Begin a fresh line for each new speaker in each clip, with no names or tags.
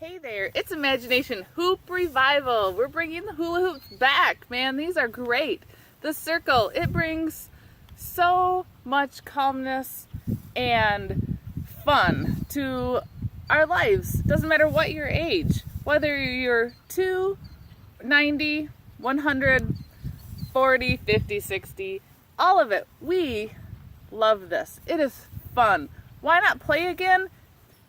Hey there, it's Imagination Hoop Revival. We're bringing the hula hoops back, man. These are great. The circle, it brings so much calmness and fun to our lives. Doesn't matter what your age, whether you're 2, 90, 100, 40, 50, 60, all of it. We love this. It is fun. Why not play again?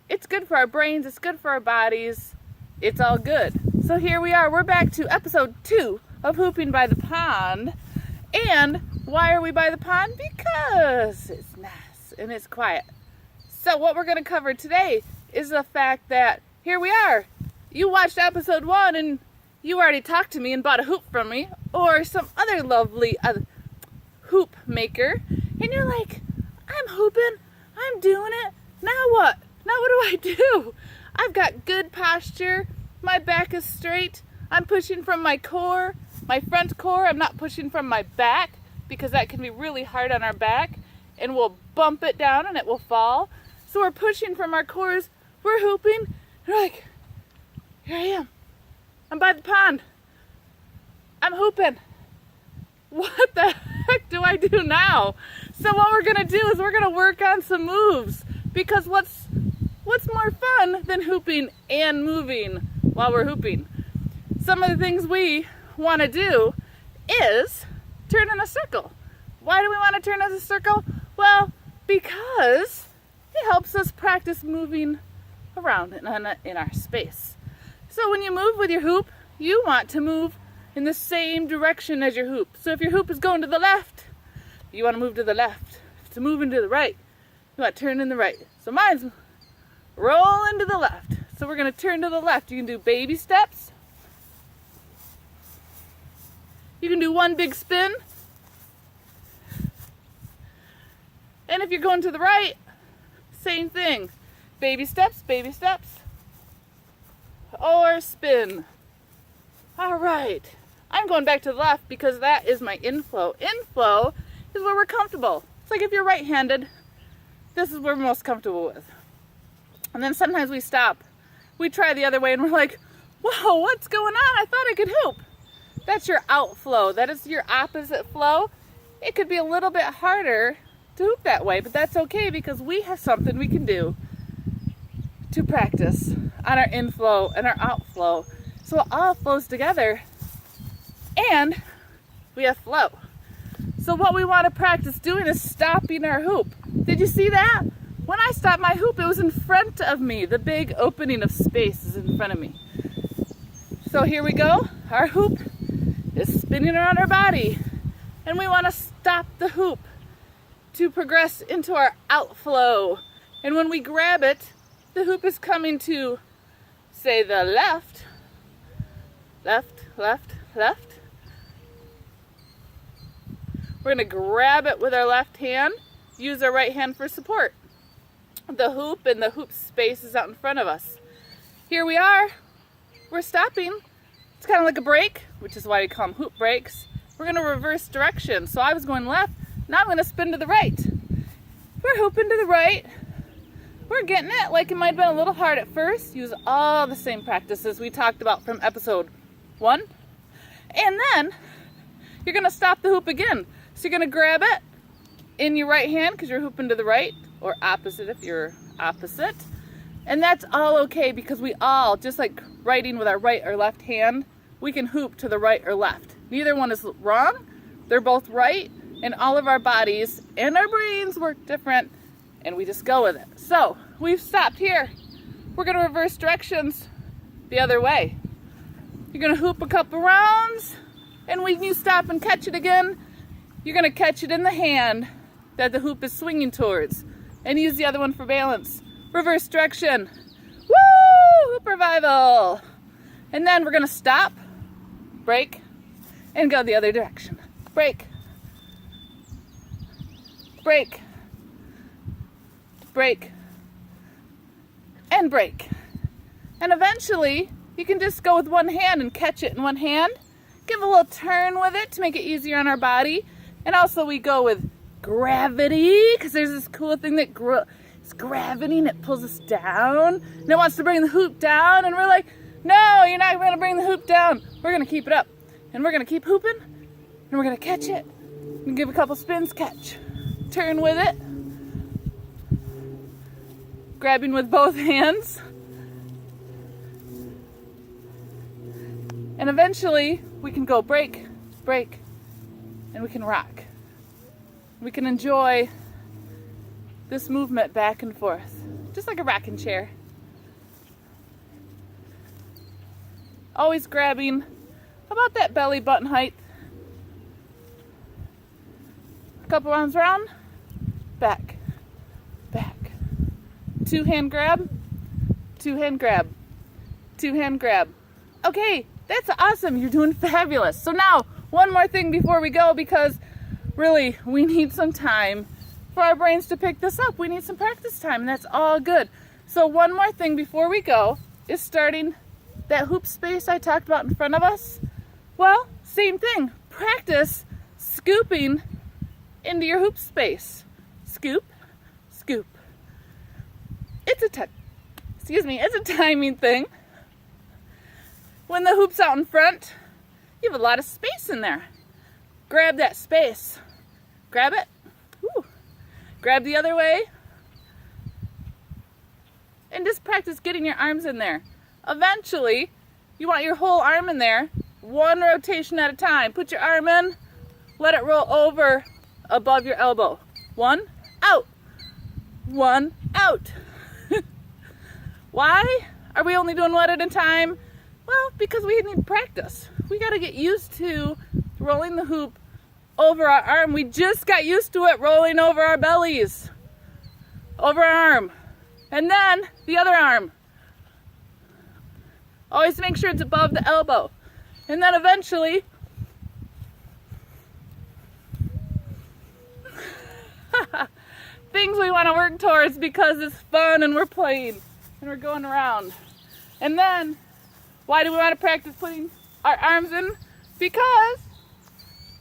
It's good for our brains, it's good for our bodies, it's all good. So here we are, we're back to episode 2 of Hooping by the Pond. And why are we by the pond? Because it's nice and it's quiet. So what we're going to cover today is the fact that here we are. You watched episode 1 and you already talked to me and bought a hoop from me, or some other lovely hoop maker, and you're like, I'm hooping, I'm doing it, now what? Now what do? I've got good posture, my back is straight, I'm pushing from my core, my front core, I'm not pushing from my back, because that can be really hard on our back, and we'll bump it down and it will fall. So we're pushing from our cores, we're hooping, and we're like, here I am, I'm by the pond, I'm hooping. What the heck do I do now? So what we're gonna do is we're gonna work on some moves, because what's more fun than hooping and moving while we're hooping? Some of the things we want to do is turn in a circle. Why do we want to turn in a circle? Well, because it helps us practice moving around in our space. So when you move with your hoop, you want to move in the same direction as your hoop. So if your hoop is going to the left, you want to move to the left. If it's moving to the right, you want to turn in the right. So mine's rolling to the left. So we're going to turn to the left. You can do baby steps. You can do one big spin. And if you're going to the right, same thing. Baby steps, or spin. All right. I'm going back to the left because that is my inflow. Inflow is where we're comfortable. It's like if you're right-handed, this is where we're most comfortable with. And then sometimes we stop. We try the other way and we're like, whoa, what's going on? I thought I could hoop. That's your outflow. That is your opposite flow. It could be a little bit harder to hoop that way, but that's okay because we have something we can do to practice on our inflow and our outflow. So it all flows together and we have flow. So what we want to practice doing is stopping our hoop. Did you see that? When I stopped my hoop, it was in front of me. The big opening of space is in front of me. So here we go. Our hoop is spinning around our body. And we want to stop the hoop to progress into our outflow. And when we grab it, the hoop is coming to, say, the left. Left, left, left. We're going to grab it with our left hand, use our right hand for support. The hoop and the hoop space is out in front of us. Here we are. We're stopping. It's kind of like a break, which is why we call them hoop breaks. We're going to reverse direction. So I was going left. Now I'm going to spin to the right. We're hooping to the right. We're getting it. Like it might have been a little hard at first. Use all the same practices we talked about from episode 1. And then you're going to stop the hoop again. So you're going to grab it in your right hand because you're hooping to the right, or opposite if you're opposite. And that's all okay because we all, just like writing with our right or left hand, we can hoop to the right or left. Neither one is wrong. They're both right, and all of our bodies and our brains work different, and we just go with it. So we've stopped here. We're going to reverse directions the other way. You're going to hoop a couple rounds, and when you stop and catch it again, you're going to catch it in the hand that the hoop is swinging towards, and use the other one for balance. Reverse direction. Woo! Hoop revival. And then we're going to stop, break, and go the other direction. Break. Break. Break. And break. And eventually, you can just go with one hand and catch it in one hand. Give a little turn with it to make it easier on our body. And also we go with gravity, because there's this cool thing that It's gravity and it pulls us down. And it wants to bring the hoop down. And we're like, no, you're not going to bring the hoop down. We're going to keep it up. And we're going to keep hooping. And we're going to catch it. And give a couple spins, catch. Turn with it. Grabbing with both hands. And eventually we can go break, break, and we can rock. We can enjoy this movement back and forth, just like a rocking chair. Always grabbing about that belly button height. A couple rounds around, back, back. Two hand grab, two hand grab, two hand grab. Okay, that's awesome. You're doing fabulous. So now, one more thing before we go, because really, we need some time for our brains to pick this up. We need some practice time, and that's all good. So one more thing before we go is starting that hoop space I talked about in front of us. Well, same thing. Practice scooping into your hoop space. Scoop, scoop. It's a timing thing. When the hoop's out in front, you have a lot of space in there. Grab that space. Grab it. Woo. Grab the other way. And just practice getting your arms in there. Eventually, you want your whole arm in there, one rotation at a time. Put your arm in, let it roll over above your elbow. One, out. One, out. Why are we only doing one at a time? Well, because we need practice. We got to get used to rolling the hoop over our arm. We just got used to it rolling over our bellies. Over our arm. And then the other arm. Always make sure it's above the elbow. And then eventually, things we want to work towards because it's fun and we're playing and we're going around. And then, why do we want to practice putting our arms in? Because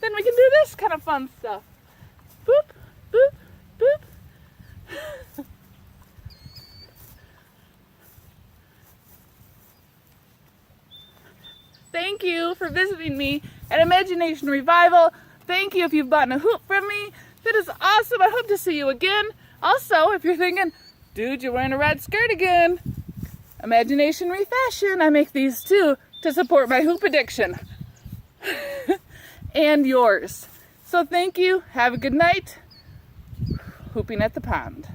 then we can do this kind of fun stuff. Boop, boop, boop. Thank you for visiting me at Imagination Revival. Thank you if you've bought a hoop from me. That is awesome. I hope to see you again. Also, if you're thinking, dude, you're wearing a red skirt again. Imagination Refashion. I make these too to support my hoop addiction. And yours. So thank you. Have a good night. Hooping at the pond.